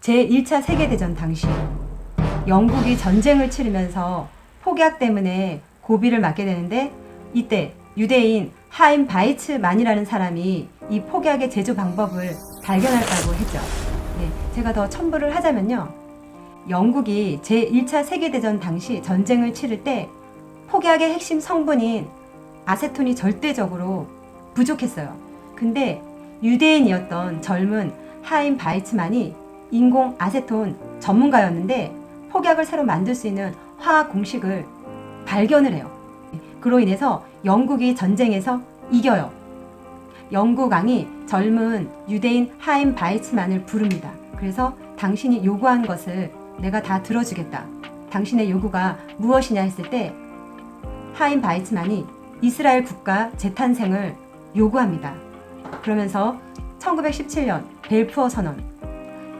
제1차 세계대전 당시 영국이 전쟁을 치르면서 폭약 때문에 고비를 맞게 되는데, 이때 유대인 하임 바이츠만이라는 사람이 이 폭약의 제조 방법을 발견했다고 했죠. 제가 더 첨부를 하자면요, 영국이 제1차 세계대전 당시 전쟁을 치를 때 폭약의 핵심 성분인 아세톤이 절대적으로 부족했어요. 근데 유대인이었던 젊은 하임 바이츠만이 인공 아세톤 전문가였는데 폭약을 새로 만들 수 있는 화학 공식을 발견을 해요. 그로 인해서 영국이 전쟁에서 이겨요. 영국 왕이 젊은 유대인 하임 바이츠만을 부릅니다. 그래서 당신이 요구한 것을 내가 다 들어주겠다. 당신의 요구가 무엇이냐 했을 때 하임 바이츠만이 이스라엘 국가 재탄생을 요구합니다. 그러면서 1917년 벨푸어 선언,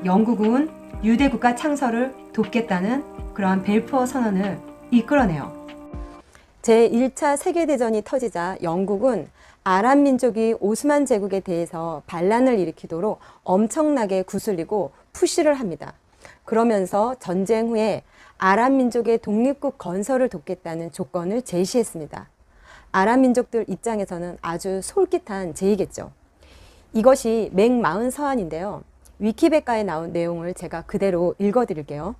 영국은 유대 국가 창설을 돕겠다는 그러한 벨푸어 선언을 이끌어내요. 제1차 세계대전이 터지자 영국은 아랍 민족이 오스만 제국에 대해서 반란을 일으키도록 엄청나게 구슬리고 푸시를 합니다. 그러면서 전쟁 후에 아랍 민족의 독립국 건설을 돕겠다는 조건을 제시했습니다. 아랍 민족들 입장에서는 아주 솔깃한 제의겠죠. 이것이 맥마흔 서한인데요. 위키백과에 나온 내용을 제가 그대로 읽어드릴게요.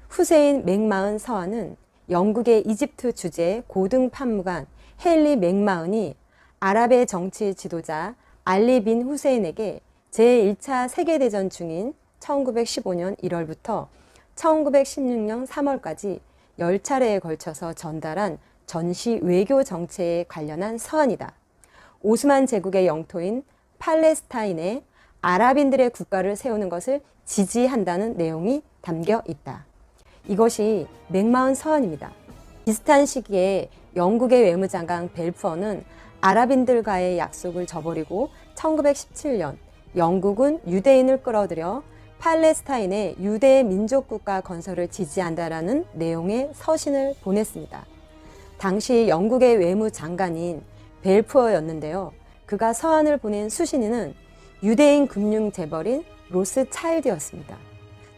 후세인 맥마흔 서한은 영국의 이집트 주재 고등 판무관 헨리 맥마흔이 아랍의 정치 지도자 알리 빈 후세인에게 제1차 세계대전 중인 1915년 1월부터 1916년 3월까지 10차례에 걸쳐서 전달한 전시 외교 정책에 관련한 서한이다. 오스만 제국의 영토인 팔레스타인에 아랍인들의 국가를 세우는 것을 지지한다는 내용이 담겨 있다. 이것이 맥마흔 서한입니다. 비슷한 시기에 영국의 외무장관 벨푸어는 아랍인들과의 약속을 저버리고 1917년 영국은 유대인을 끌어들여 팔레스타인의 유대 민족국가 건설을 지지한다라는 내용의 서신을 보냈습니다. 당시 영국의 외무장관인 벨푸어였는데요. 그가 서한을 보낸 수신인은 유대인 금융 재벌인 로스 차일드였습니다.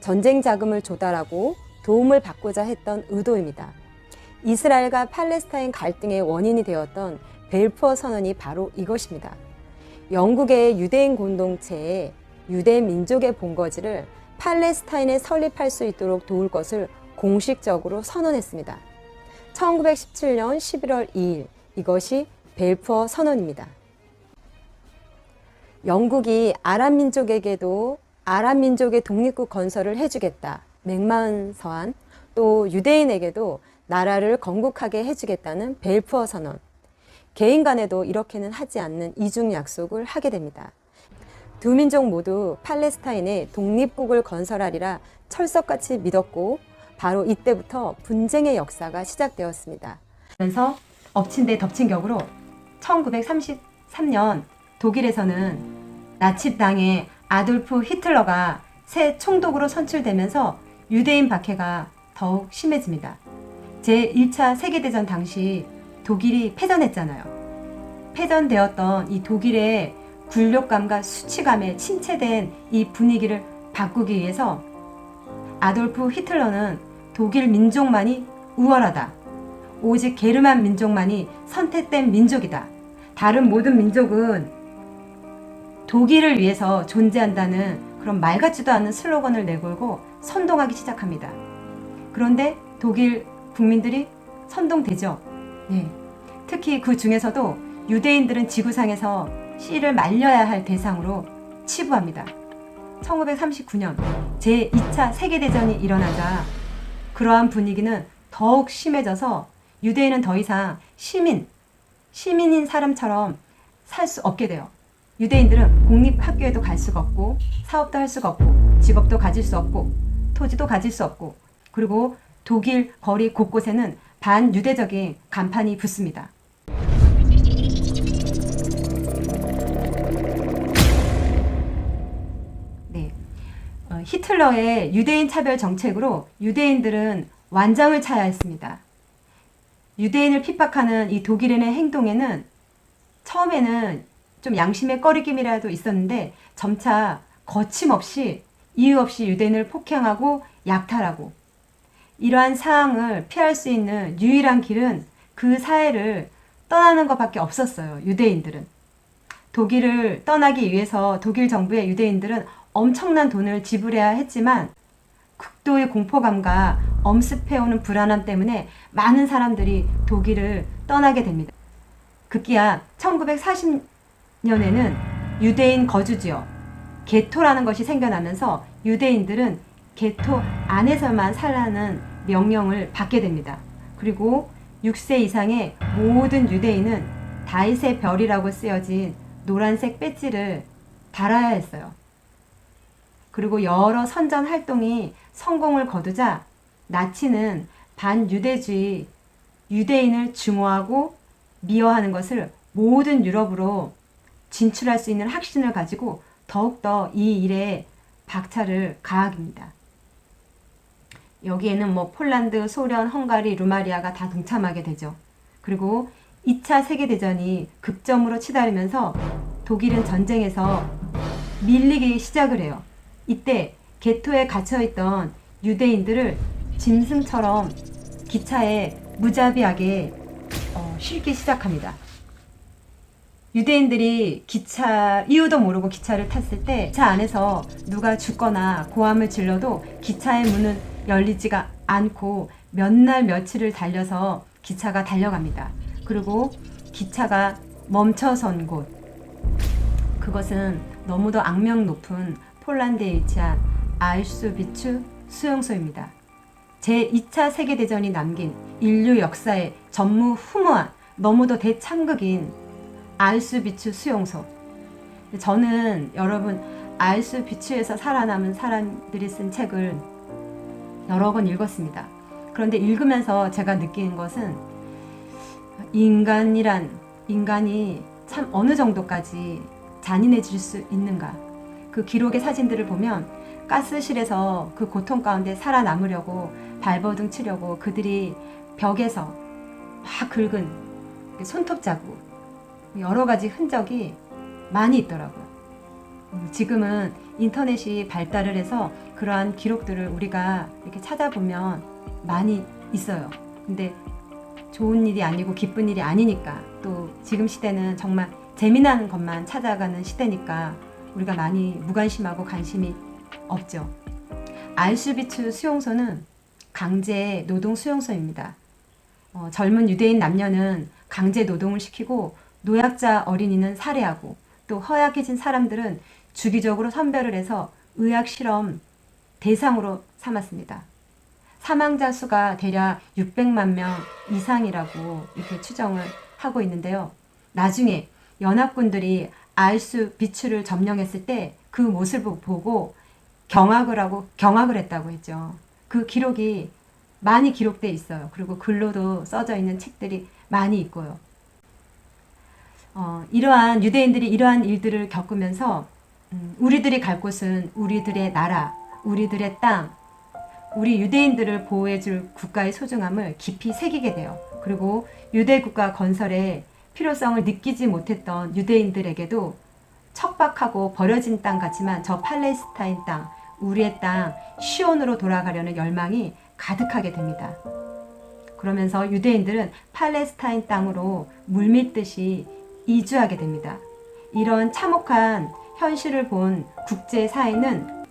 전쟁 자금을 조달하고 도움을 받고자 했던 의도입니다. 이스라엘과 팔레스타인 갈등의 원인이 되었던 벨푸어 선언이 바로 이것입니다. 영국의 유대인 공동체에 유대 민족의 본거지를 팔레스타인에 설립할 수 있도록 도울 것을 공식적으로 선언했습니다. 1917년 11월 2일, 이것이 벨푸어 선언입니다. 영국이 아랍 민족에게도 아랍 민족의 독립국 건설을 해주겠다. 맥마흔 서한, 또 유대인에게도 나라를 건국하게 해주겠다는 벨푸어 선언. 개인 간에도 이렇게는 하지 않는 이중 약속을 하게 됩니다. 두 민족 모두 팔레스타인에 독립국을 건설하리라 철석같이 믿었고, 바로 이때부터 분쟁의 역사가 시작되었습니다. 그러면서 엎친 데 덮친 격으로 1933년 독일에서는 나치당의 아돌프 히틀러가 새 총독으로 선출되면서 유대인 박해가 더욱 심해집니다. 제1차 세계대전 당시 독일이 패전했잖아요. 패전되었던 이 독일의 굴욕감과 수치감에 침체된 이 분위기를 바꾸기 위해서 아돌프 히틀러는 독일 민족만이 우월하다. 오직 게르만 민족만이 선택된 민족이다. 다른 모든 민족은 독일을 위해서 존재한다는 그런 말 같지도 않은 슬로건을 내걸고 선동하기 시작합니다. 그런데 독일 국민들이 선동되죠. 특히 그 중에서도 유대인들은 지구상에서 씨를 말려야 할 대상으로 치부합니다. 1939년 제2차 세계대전이 일어나자 그러한 분위기는 더욱 심해져서 유대인은 더 이상 시민인 사람처럼 살 수 없게 돼요. 유대인들은 공립학교에도 갈 수가 없고, 사업도 할 수가 없고, 직업도 가질 수 없고, 토지도 가질 수 없고, 그리고 독일 거리 곳곳에는 반유대적인 간판이 붙습니다. 히틀러의 유대인 차별 정책으로 유대인들은 완장을 차야 했습니다. 유대인을 핍박하는 이 독일인의 행동에는 처음에는 좀 양심의 꺼리낌이라도 있었는데 점차 거침없이 이유 없이 유대인을 폭행하고 약탈하고, 이러한 상황을 피할 수 있는 유일한 길은 그 사회를 떠나는 것밖에 없었어요. 유대인들은. 독일을 떠나기 위해서 독일 정부의 유대인들은 엄청난 돈을 지불해야 했지만 극도의 공포감과 엄습해오는 불안함 때문에 많은 사람들이 독일을 떠나게 됩니다. 급기야 1940년에는 유대인 거주지역 게토라는 것이 생겨나면서 유대인들은 게토 안에서만 살라는 명령을 받게 됩니다. 그리고 6세 이상의 모든 유대인은 다윗의 별이라고 쓰여진 노란색 배지를 달아야 했어요. 그리고 여러 선전 활동이 성공을 거두자 나치는 반유대주의, 유대인을 증오하고 미워하는 것을 모든 유럽으로 진출할 수 있는 확신을 가지고 더욱더 이 일에 박차를 가합니다. 여기에는 폴란드, 소련, 헝가리, 루마리아가 다 동참하게 되죠. 그리고 2차 세계대전이 급점으로 치달으면서 독일은 전쟁에서 밀리기 시작을 해요. 이때 게토에 갇혀있던 유대인들을 짐승처럼 기차에 무자비하게 싣기 시작합니다. 유대인들이 이유도 모르고 기차를 탔을 때 기차 안에서 누가 죽거나 고함을 질러도 기차의 문은 열리지가 않고 몇 날 며칠을 달려서 기차가 달려갑니다. 그리고 기차가 멈춰선 곳, 그것은 너무도 악명 높은 폴란드에 위치한 아우슈비츠 수용소입니다. 제2차 세계대전이 남긴 인류 역사의 전무후무한 너무도 대참극인 아우슈비츠 수용소. 저는 여러분 아우슈비츠에서 살아남은 사람들이 쓴 책을 여러 번 읽었습니다. 그런데 읽으면서 제가 느끼는 것은 인간이 참 어느 정도까지 잔인해질 수 있는가. 그 기록의 사진들을 보면 가스실에서 그 고통 가운데 살아남으려고 발버둥 치려고 그들이 벽에서 막 긁은 손톱 자국, 여러 가지 흔적이 많이 있더라고요. 지금은 인터넷이 발달을 해서 그러한 기록들을 우리가 이렇게 찾아보면 많이 있어요. 근데 좋은 일이 아니고 기쁜 일이 아니니까, 또 지금 시대는 정말 재미난 것만 찾아가는 시대니까 우리가 많이 무관심하고 관심이 없죠. 아우슈비츠 수용소는 강제 노동 수용소입니다. 젊은 유대인 남녀는 강제 노동을 시키고 노약자 어린이는 살해하고 또 허약해진 사람들은 주기적으로 선별을 해서 의학 실험 대상으로 삼았습니다. 사망자 수가 대략 600만 명 이상이라고 이렇게 추정을 하고 있는데요. 나중에 연합군들이 아우슈비츠를 점령했을 때 그 모습을 보고 경악을 했다고 했죠. 그 기록이 많이 기록되어 있어요. 그리고 글로도 써져 있는 책들이 많이 있고요. 이러한 유대인들이 이러한 일들을 겪으면서 우리들이 갈 곳은 우리들의 나라, 우리들의 땅, 우리 유대인들을 보호해줄 국가의 소중함을 깊이 새기게 돼요. 그리고 유대 국가 건설의 필요성을 느끼지 못했던 유대인들에게도 척박하고 버려진 땅 같지만 저 팔레스타인 땅, 우리의 땅 시온으로 돌아가려는 열망이 가득하게 됩니다. 그러면서 유대인들은 팔레스타인 땅으로 물밀듯이 이주하게 됩니다. 이런 참혹한 현실을 본 국제사회는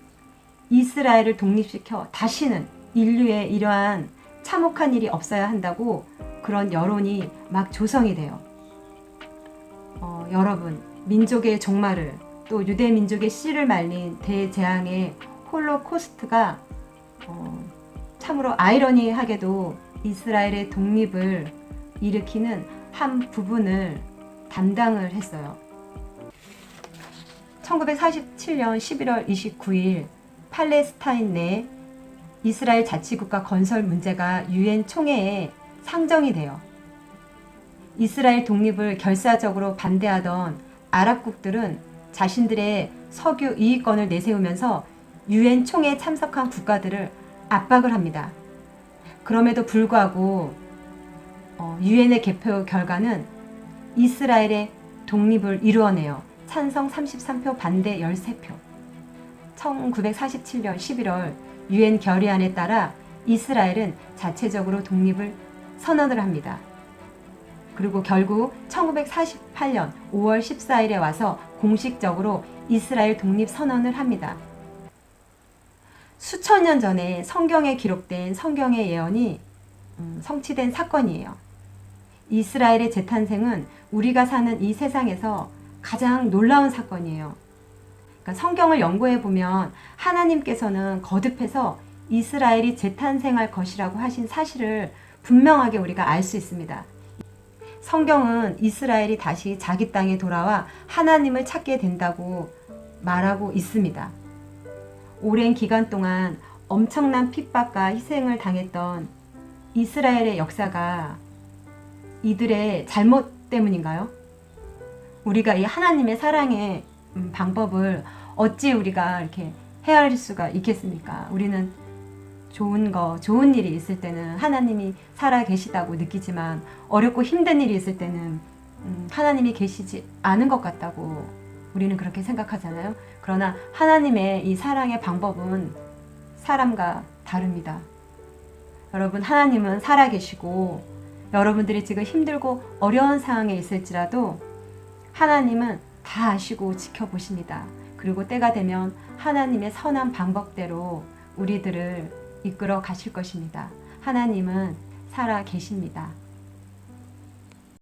이스라엘을 독립시켜 다시는 인류에 이러한 참혹한 일이 없어야 한다고 그런 여론이 막 조성이 돼요. 여러분, 민족의 종말을, 또 유대 민족의 씨를 말린 대재앙의 홀로코스트가 참으로 아이러니하게도 이스라엘의 독립을 일으키는 한 부분을 담당을 했어요. 1947년 11월 29일 팔레스타인 내 이스라엘 자치국가 건설 문제가 유엔 총회에 상정이 돼요. 이스라엘 독립을 결사적으로 반대하던 아랍국들은 자신들의 석유 이익권을 내세우면서 유엔 총회에 참석한 국가들을 압박을 합니다. 그럼에도 불구하고 유엔의 개표 결과는 이스라엘의 독립을 이루어내요. 찬성 33표, 반대 13표. 1947년 11월 유엔 결의안에 따라 이스라엘은 자체적으로 독립을 선언을 합니다. 그리고 결국 1948년 5월 14일에 와서 공식적으로 이스라엘 독립 선언을 합니다. 수천 년 전에 성경에 기록된 성경의 예언이 성취된 사건이에요. 이스라엘의 재탄생은 우리가 사는 이 세상에서 가장 놀라운 사건이에요. 그러니까 성경을 연구해 보면 하나님께서는 거듭해서 이스라엘이 재탄생할 것이라고 하신 사실을 분명하게 우리가 알 수 있습니다. 성경은 이스라엘이 다시 자기 땅에 돌아와 하나님을 찾게 된다고 말하고 있습니다. 오랜 기간 동안 엄청난 핍박과 희생을 당했던 이스라엘의 역사가 이들의 잘못 때문인가요? 우리가 이 하나님의 사랑의 방법을 어찌 우리가 이렇게 헤아릴 수가 있겠습니까? 우리는 좋은 일이 있을 때는 하나님이 살아 계시다고 느끼지만 어렵고 힘든 일이 있을 때는 하나님이 계시지 않은 것 같다고 우리는 그렇게 생각하잖아요. 그러나 하나님의 이 사랑의 방법은 사람과 다릅니다. 여러분, 하나님은 살아 계시고 여러분들이 지금 힘들고 어려운 상황에 있을지라도 하나님은 다 아시고 지켜보십니다. 그리고 때가 되면 하나님의 선한 방법대로 우리들을 이끌어 가실 것입니다. 하나님은 살아 계십니다.